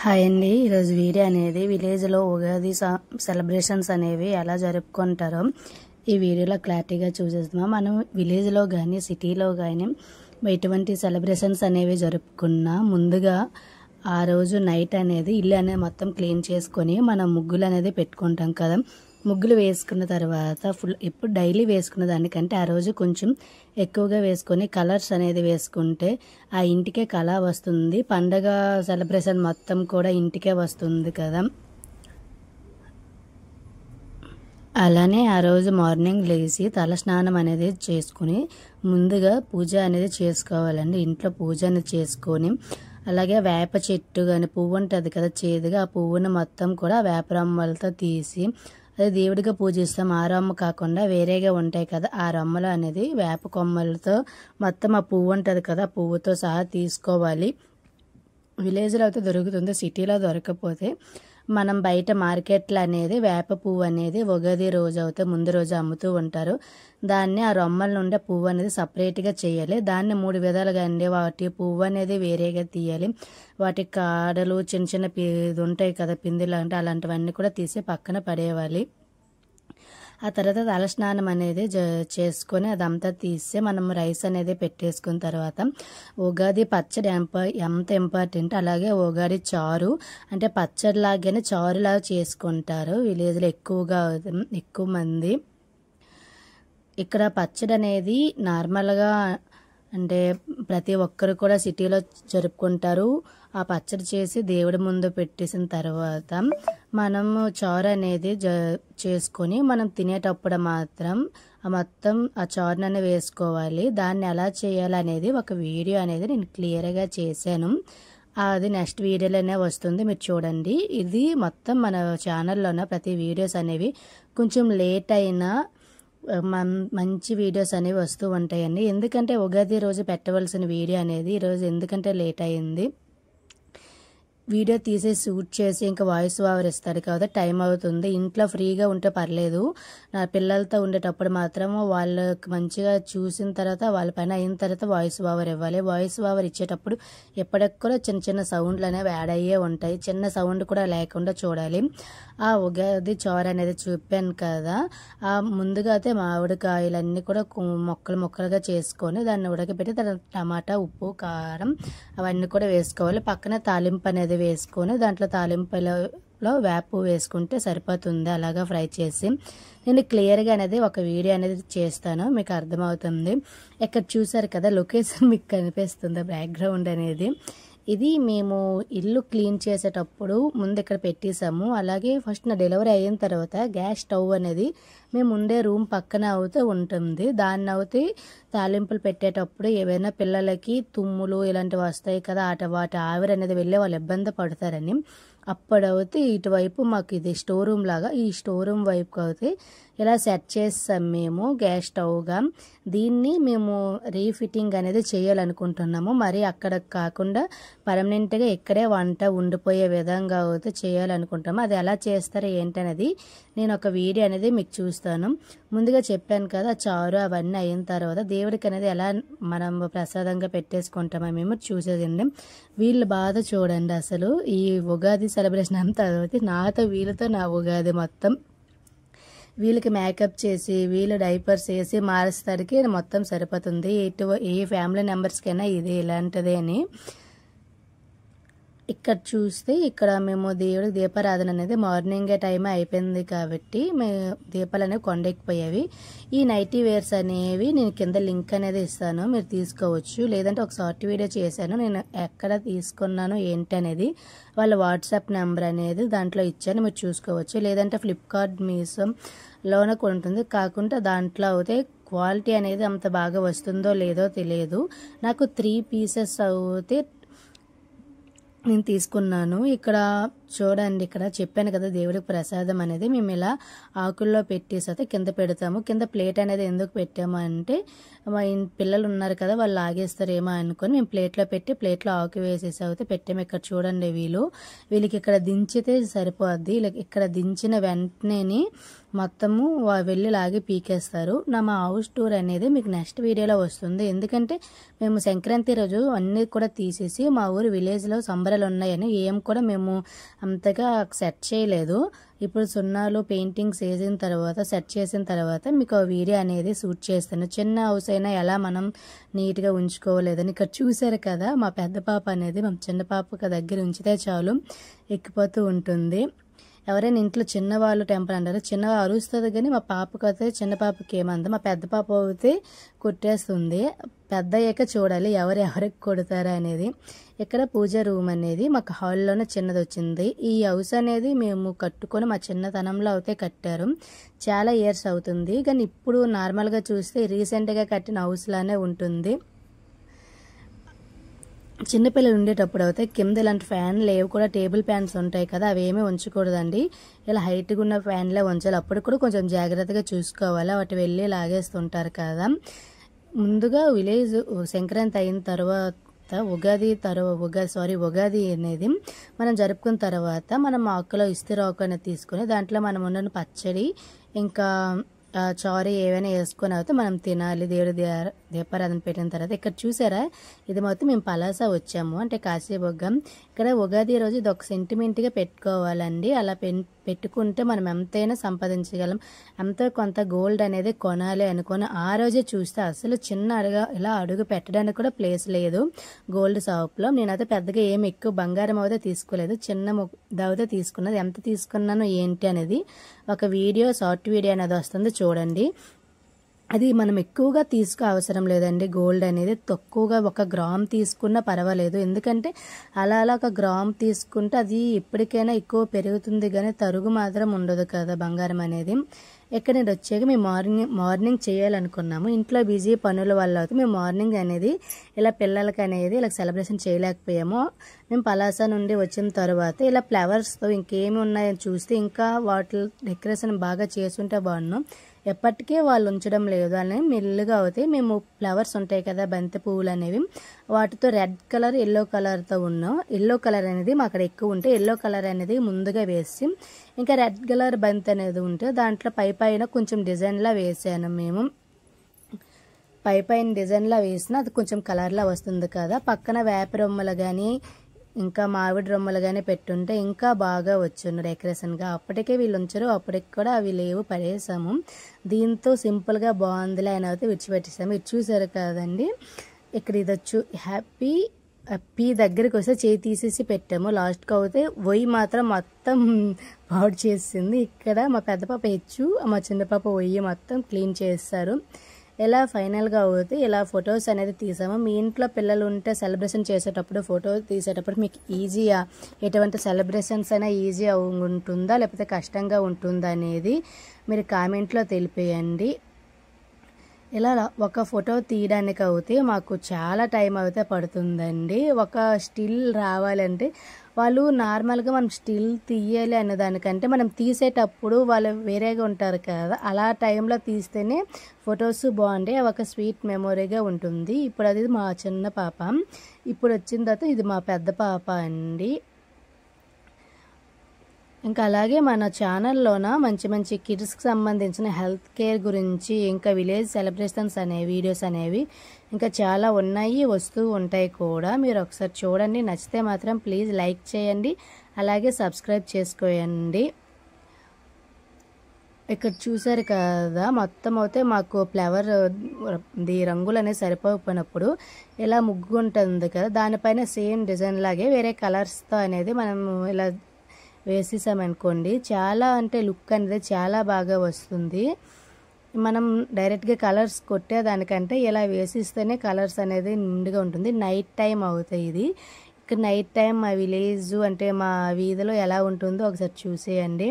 Hi అండి. ఈరోజు video అనేది విలేజ్లో ఉగాది సెలబ్రేషన్స్ అనేవి ఎలా జరుపుకుంటారో ఈ వీడియోలో క్లారిటీగా చూసేస్తున్నాం. మనం విలేజ్లో కానీ సిటీలో కానీ ఎటువంటి సెలబ్రేషన్స్ అనేవి జరుపుకున్నా ముందుగా ఆ రోజు నైట్ అనేది ఇల్లు అనేది మొత్తం క్లీన్ చేసుకొని మనం ముగ్గులు అనేది పెట్టుకుంటాం కదా. ముగ్గులు వేసుకున్న తర్వాత ఇప్పుడు డైలీ వేసుకున్న దానికంటే ఆ రోజు కొంచెం ఎక్కువగా వేసుకొని కలర్స్ అనేది వేసుకుంటే ఆ ఇంటికే కళ వస్తుంది. పండగ సెలబ్రేషన్ మొత్తం కూడా ఇంటికే వస్తుంది కదా. అలానే ఆ రోజు మార్నింగ్ లేచి తల స్నానం అనేది చేసుకుని ముందుగా పూజ అనేది చేసుకోవాలండి. ఇంట్లో పూజ అనేది చేసుకొని అలాగే వేప చెట్టు కానీ పువ్వు ఉంటుంది కదా చేదుగా, ఆ పువ్వును మొత్తం కూడా వేప రమ్మలతో తీసి అదే దేవుడిగా పూజిస్తాం. ఆ రొమ్మ కాకుండా వేరేగా ఉంటాయి కదా, ఆ రొమ్మలు అనేది వేప కొమ్మలతో మొత్తం ఆ పువ్వు ఉంటుంది కదా, ఆ పువ్వుతో సహా తీసుకోవాలి. విలేజ్లో అయితే దొరుకుతుంది, సిటీలో దొరకకపోతే మనం బయట మార్కెట్లో అనేది వేప పువ్వు అనేది ఉగాది రోజు అయితే ముందు రోజు అమ్ముతూ ఉంటారు. దాన్ని ఆ రొమ్మల నుండి పువ్వు అనేది సపరేట్గా చేయాలి. దాన్ని 3 విధాలుగా అండి. వాటి పువ్వు అనేది వేరేగా తీయాలి. వాటి కాడలు చిన్న చిన్న ఇది ఉంటాయి కదా పిందులు అంటే అలాంటివన్నీ కూడా తీసి పక్కన పడేయాలి. ఆ తర్వాత తలస్నానం అనేది చేసుకొని అదంతా తీసి మనం రైస్ అనేది పెట్టేసుకున్న తర్వాత ఉగాది పచ్చడి ఎంత ఇంపార్టెంట్. అలాగే ఉగాది చారు అంటే పచ్చడి లాగానే చారులాగా చేసుకుంటారు విలేజ్లో ఎక్కువ మంది. ఇక్కడ పచ్చడి అనేది నార్మల్గా అంటే ప్రతి ఒక్కరు కూడా సిటీలో జరుపుకుంటారు. ఆ పచ్చడి చేసి దేవుడి ముందు పెట్టేసిన తర్వాత మనము చారు అనేది చేసుకొని మనం తినేటప్పుడు మాత్రం మొత్తం ఆ చారునని వేసుకోవాలి. దాన్ని ఎలా చేయాలనేది ఒక వీడియో అనేది నేను క్లియర్గా చేశాను. అది నెక్స్ట్ వీడియోలోనే వస్తుంది, మీరు చూడండి. ఇది మొత్తం మన ఛానల్లోనే ప్రతి వీడియోస్ అనేవి కొంచెం లేట్ అయినా మంచి వీడియోస్ అనేవి వస్తూ ఉంటాయండి. ఎందుకంటే ఉగాది రోజు పెట్టవలసిన వీడియో అనేది ఈరోజు ఎందుకంటే లేట్ అయింది. వీడియో తీసి షూట్ చేసి ఇంకా వాయిస్ ఓవర్ ఇస్తారు కదా, టైం అవుతుంది. ఇంట్లో ఫ్రీగా ఉంటే పర్లేదు, నా పిల్లలతో ఉండేటప్పుడు మాత్రం వాళ్ళకి మంచిగా చూసిన తర్వాత వాళ్ళ పైన అయిన తర్వాత వాయిస్ ఓవర్ ఇవ్వాలి. వాయిస్ ఓవర్ ఇచ్చేటప్పుడు ఎప్పటికీ చిన్న చిన్న సౌండ్లు అనేవి యాడ్ అయ్యే ఉంటాయి. చిన్న సౌండ్ కూడా లేకుండా చూడాలి. ఆ ఉగాది చారు అనేది చూపాను కదా, ఆ ముందుగా అయితే మామిడికాయలన్నీ కూడా ముక్కలుగా చేసుకొని దాన్ని ఉడకబెట్టి టమాటా ఉప్పు కారం అవన్నీ కూడా వేసుకోవాలి. పక్కన తాలింపు అనేది వేసుకొని దాంట్లో తాలింపులో వేపు వేసుకుంటే సరిపోతుంది. అలాగా ఫ్రై చేసి నేను క్లియర్గా అనేది ఒక వీడియో అనేది చేస్తాను, మీకు అర్థమవుతుంది. ఇక్కడ చూసారు కదా లొకేషన్ మీకు కనిపిస్తుంది బ్యాక్గ్రౌండ్ అనేది. ఇది మేము ఇల్లు క్లీన్ చేసేటప్పుడు ముందు ఇక్కడ పెట్టేసాము. అలాగే ఫస్ట్ నా డెలివరీ అయిన తర్వాత గ్యాస్ స్టవ్ అనేది మేము ఉండే రూమ్ పక్కన అవుతే ఉంటుంది. దాన్ని అవుతే తాలింపులు పెట్టేటప్పుడు ఏవైనా పిల్లలకి తుమ్ములు ఇలాంటివి వస్తాయి కదా, వాటి ఆవిరి అనేది వెళ్ళి వాళ్ళు ఇబ్బంది పడతారని అప్పుడైతే ఇటువైపు మాకు ఇది స్టోర్ రూమ్ లాగా, ఈ స్టోర్ రూమ్ వైపు అయితే ఇలా సెట్ చేస్తాం మేము గ్యాస్ స్టవ్గా. దీన్ని మేము రీఫిట్టింగ్ అనేది చేయాలనుకుంటున్నాము. మరి అక్కడ కాకుండా పర్మనెంట్గా ఇక్కడే వంట ఉండిపోయే విధంగా అయితే చేయాలనుకుంటాము. అది ఎలా చేస్తారో ఏంటనేది నేను ఒక వీడియో అనేది మీకు చూస్తాను. ముందుగా చెప్పాను కదా చారు అవన్నీ అయిన తర్వాత దేవుడికి అనేది ఎలా మనం ప్రసాదంగా పెట్టేసుకుంటామో మేము చూసేదండి. వీళ్ళు బాధ చూడండి. అసలు ఈ ఉగాది సెలబ్రేషన్ అంతా నాతో వీళ్ళతో నా ఉగాది మొత్తం వీళ్ళకి మేకప్ చేసి వీళ్ళు డైపర్స్ వేసి మారుస్తానికి మొత్తం సరిపోతుంది. ఏ ఫ్యామిలీ మెంబర్స్కైనా ఇది ఇలాంటిదే అని. ఇక్కడ చూస్తే ఇక్కడ మేము దేవుడికి దీపారాధన అనేది మార్నింగ్ టైం అయిపోయింది కాబట్టి మేము దీపాలు అనేవి కొండెక్కిపోయేవి. ఈ నైటీ వేర్స్ అనేవి నేను కింద లింక్ అనేది ఇస్తాను, మీరు తీసుకోవచ్చు. లేదంటే ఒక షార్ట్ వీడియో చేశాను, నేను ఎక్కడ తీసుకున్నాను ఏంటి అనేది వాళ్ళ వాట్సాప్ నెంబర్ అనేది దాంట్లో ఇచ్చాను, మీరు చూసుకోవచ్చు. లేదంటే ఫ్లిప్కార్ట్ మీషోలోనే ఉంటుంది. కాకుండా దాంట్లో అయితే క్వాలిటీ అనేది అంత బాగా వస్తుందో లేదో తెలియదు. నాకు 3 పీసెస్ అయితే నేను తీసుకున్నాను. ఇక్కడ చూడండి ఇక్కడ చెప్పాను కదా దేవుడికి ప్రసాదం అనేది మేము ఇలా ఆకుల్లో పెట్టేసి కింద పెడతాము. కింద ప్లేట్ అనేది ఎందుకు పెట్టాము అంటే మా పిల్లలు ఉన్నారు కదా, వాళ్ళు లాగేస్తారేమో అనుకొని మేము ప్లేట్లో పెట్టి ప్లేట్లో ఆకు వేసేసి అయితే పెట్టాము. ఇక్కడ చూడండి వీళ్ళకి ఇక్కడ దించితే సరిపోద్ది. ఇక్కడ దించిన వెంటనే మొత్తము వెళ్ళి లాగి పీకేస్తారు. మా హౌస్ టూర్ అనేది మీకు నెక్స్ట్ వీడియోలో వస్తుంది. ఎందుకంటే మేము సంక్రాంతి రోజు అన్నీ కూడా తీసేసి మా ఊరు విలేజ్లో సంబరాలు ఉన్నాయని ఏం కూడా మేము అంతగా సెట్ చేయలేదు. ఇప్పుడు సున్నాలు పెయింటింగ్స్ వేసిన తర్వాత సెట్ చేసిన తర్వాత మీకు ఆ వీడియో అనేది షూట్ చేస్తాను. చిన్న హౌస్ అయినా ఎలా మనం నీట్గా ఉంచుకోలేదని ఇక్కడ చూసారు కదా, మా పెద్ద పాప అనేది మా చిన్న పాప దగ్గర ఉంచితే చాలు ఎక్కిపోతూ ఉంటుంది. ఎవరైనా ఇంట్లో చిన్నవాళ్ళు టెంపర్ అంటారు, చిన్నగా అరుస్తుంది కానీ మా పాపకు అయితే చిన్న పాపకి ఏమంది, మా పెద్ద పాప అయితే కొట్టేస్తుంది. పెద్ద అయ్యాక చూడాలి ఎవరెవరికి కొడతారా అనేది. ఇక్కడ పూజ రూమ్ అనేది మాకు హాల్లోనే చిన్నది వచ్చింది. ఈ హౌస్ అనేది మేము కట్టుకొని మా చిన్నతనంలో అయితే కట్టారు. చాలా ఇయర్స్ అవుతుంది కానీ ఇప్పుడు నార్మల్గా చూస్తే రీసెంట్గా కట్టిన హౌస్ లానే ఉంటుంది. చిన్నపిల్లలు ఉండేటప్పుడు అయితే కింద ఇలాంటి ఫ్యాన్లు ఏవి కూడా టేబుల్ ఫ్యాన్స్ ఉంటాయి కదా, అవి ఏమీ ఉంచకూడదండి. ఇలా హైట్గా ఉన్న ఫ్యాన్లే ఉంచాలి. అప్పుడు కూడా కొంచెం జాగ్రత్తగా చూసుకోవాలి, వాటి వెళ్ళి లాగేస్తుంటారు కదా. ముందుగా విలేజ్ సంక్రాంతి అయిన తర్వాత ఉగాది అనేది మనం జరుపుకున్న తర్వాత మనం ఆకులో ఇస్తిరాకు అనేది తీసుకుని దాంట్లో మనం ఉన్న పచ్చడి ఇంకా చారు ఏవైనా వేసుకొని అయితే మనం తినాలి. దేవుడి దీపారాధన పెట్టిన తర్వాత ఇక్కడ చూసారా, ఇది మొత్తం మేము పలాస వచ్చాము అంటే కాశీబొగ్గం. ఇక్కడ ఉగాది రోజు ఇది ఒక సెంటిమెంట్గా పెట్టుకోవాలండి. అలా పెట్టుకుంటే మనం ఎంతైనా సంపాదించగలం. ఎంతో కొంత గోల్డ్ అనేది కొనాలి అనుకుని ఆ రోజే చూస్తే అసలు చిన్న ఇలా అడుగు పెట్టడానికి కూడా ప్లేస్ లేదు గోల్డ్ షాప్లో. నేనైతే పెద్దగా ఏమి ఎక్కువ బంగారం అయితే తీసుకోలేదు, చిన్న దవతే తీసుకున్నది. ఎంత తీసుకున్నాను ఏంటి అనేది ఒక షార్ట్ వీడియో అనేది వస్తుంది చూడండి. అది మనం ఎక్కువగా అవసరం లేదండి. గోల్డ్ అనేది తక్కువగా 1 గ్రామ్ తీసుకున్నా పర్వాలేదు. ఎందుకంటే అలా ఒక గ్రామ్ తీసుకుంటే అది ఎప్పటికైనా ఎక్కువ పెరుగుతుంది కానీ తరుగు మాత్రం ఉండదు కదా బంగారం అనేది. ఇక్కడ నేను వచ్చాక మేము మార్నింగ్ చేయాలనుకున్నాము. ఇంట్లో బిజీ పనుల వల్ల అయితే మేము మార్నింగ్ అనేది ఇలా పిల్లలకి అనేది ఇలా సెలబ్రేషన్ చేయలేకపోయాము. మేము పలాస నుండి వచ్చిన తర్వాత ఇలా ఫ్లవర్స్తో ఇంకేమి ఉన్నాయని చూస్తే ఇంకా వాటి డెకరేషన్ బాగా చేసుంటే బాగున్నాం. ఎప్పటికీ వాళ్ళు ఉంచడం లేదు అని మెల్లుగా అవుతాయి. మేము ఫ్లవర్స్ ఉంటాయి కదా బంతి పువ్వులు అనేవి, వాటితో రెడ్ కలర్ ఎల్లో కలర్తో ఉన్నాం. ఎల్లో కలర్ అనేది మా అక్కడ ఎక్కువ ఉంటే ఎల్లో కలర్ అనేది ముందుగా వేసి ఇంకా రెడ్ కలర్ బంతి అనేది ఉంటే దాంట్లో పైన కొంచెం డిజైన్లా వేసాను. మేము పైన డిజైన్లా వేసినా అది కొంచెం కలర్లా వస్తుంది కదా. పక్కన వేప రొమ్మలు కానీ ఇంకా మామిడి రొమ్మలు కానీ పెట్టుంటే ఇంకా బాగా వచ్చును డెకరేషన్గా. అప్పటికే వీళ్ళు ఉంచరు, అప్పటికి కూడా అవి లేవు, పడేసాము. దీంతో సింపుల్గా బాగుందిలే అని అయితే విడిచిపెట్టేసాము. ఇది చూసారు కదండి, ఇక్కడ ఇది హ్యాపీ దగ్గరికి వస్తే చేయి తీసేసి పెట్టాము. లాస్ట్కి అయితే ఒయ్యి మాత్రం మొత్తం పాడు చేసింది. ఇక్కడ మా పెద్ద పాప మా చిన్న పాప ఒయ్యి మొత్తం క్లీన్ చేస్తారు. ఇలా ఫైనల్గా అవుతే ఇలా ఫొటోస్ అనేది తీసాము. మీ ఇంట్లో పిల్లలు ఉంటే సెలబ్రేషన్ చేసేటప్పుడు ఫోటో తీసేటప్పుడు మీకు ఈజీగా ఎటువంటి సెలబ్రేషన్స్ అయినా ఈజీగా ఉంటుందా లేకపోతే కష్టంగా ఉంటుందా అనేది మీరు కామెంట్లో తెలిపేయండి. ఇలా ఒక ఫోటో తీయడానికి అయితే మాకు చాలా టైం అయితే పడుతుందండి. ఒక స్టిల్ రావాలంటే వాళ్ళు నార్మల్గా మనం స్టిల్ తీయాలి అనే దానికంటే మనం తీసేటప్పుడు వాళ్ళు వేరేగా ఉంటారు కదా, అలా టైంలో తీస్తేనే ఫొటోస్ బాగుంటాయి. ఒక స్వీట్ మెమొరీగా ఉంటుంది. ఇప్పుడు అది మా చిన్న పాప, ఇప్పుడు వచ్చిన తర్వాత ఇది మా పెద్ద పాప అండి. ఇంకా అలాగే మన ఛానల్లోన మంచి కిడ్స్కి సంబంధించిన హెల్త్ కేర్ గురించి ఇంకా విలేజ్ సెలబ్రేషన్స్ వీడియోస్ అనేవి ఇంకా చాలా ఉన్నాయి, వస్తూ ఉంటాయి కూడా. మీరు ఒకసారి చూడండి, నచ్చితే మాత్రం ప్లీజ్ లైక్ చేయండి, అలాగే సబ్స్క్రైబ్ చేసుకోండి. ఇక్కడ చూసారు కదా, మొత్తం అయితే మాకు ఫ్లవర్ రంగులు అనేది సరిపోయినప్పుడు ఇలా ముగ్గు ఉంటుంది కదా, దానిపైన సేమ్ డిజైన్ లాగే వేరే కలర్స్తో అనేది మనం ఇలా వేసేసామనుకోండి, చాలా అంటే లుక్ అనేది చాలా బాగా వస్తుంది. మనం డైరెక్ట్గా కలర్స్ కొట్టేదానికంటే ఇలా వేసిస్తేనే కలర్స్ అనేది నిండుగా ఉంటుంది. నైట్ టైం అవుతాయి. ఇది ఇక్కడ నైట్ టైం మా విలేజ్ అంటే మా వీధిలో ఎలా ఉంటుందో ఒకసారి చూసేయండి.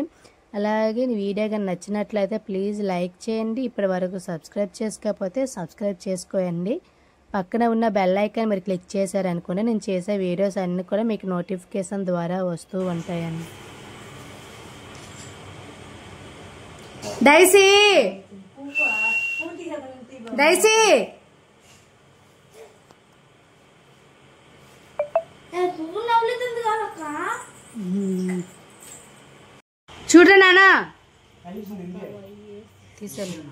అలాగే వీడియో కానీ నచ్చినట్లయితే ప్లీజ్ లైక్ చేయండి. ఇప్పటి వరకు సబ్స్క్రైబ్ చేసుకోకపోతే సబ్స్క్రైబ్ చేసుకోండి. పక్కన ఉన్న బెల్ ఐకాన్ మీరు క్లిక్ చేశారనుకోండి నేను చేసే వీడియోస్ అన్నీ కూడా మీకు నోటిఫికేషన్ ద్వారా వస్తూ ఉంటాయండి. డైసీ డైసీ చూడరా నాన్న తీసాను.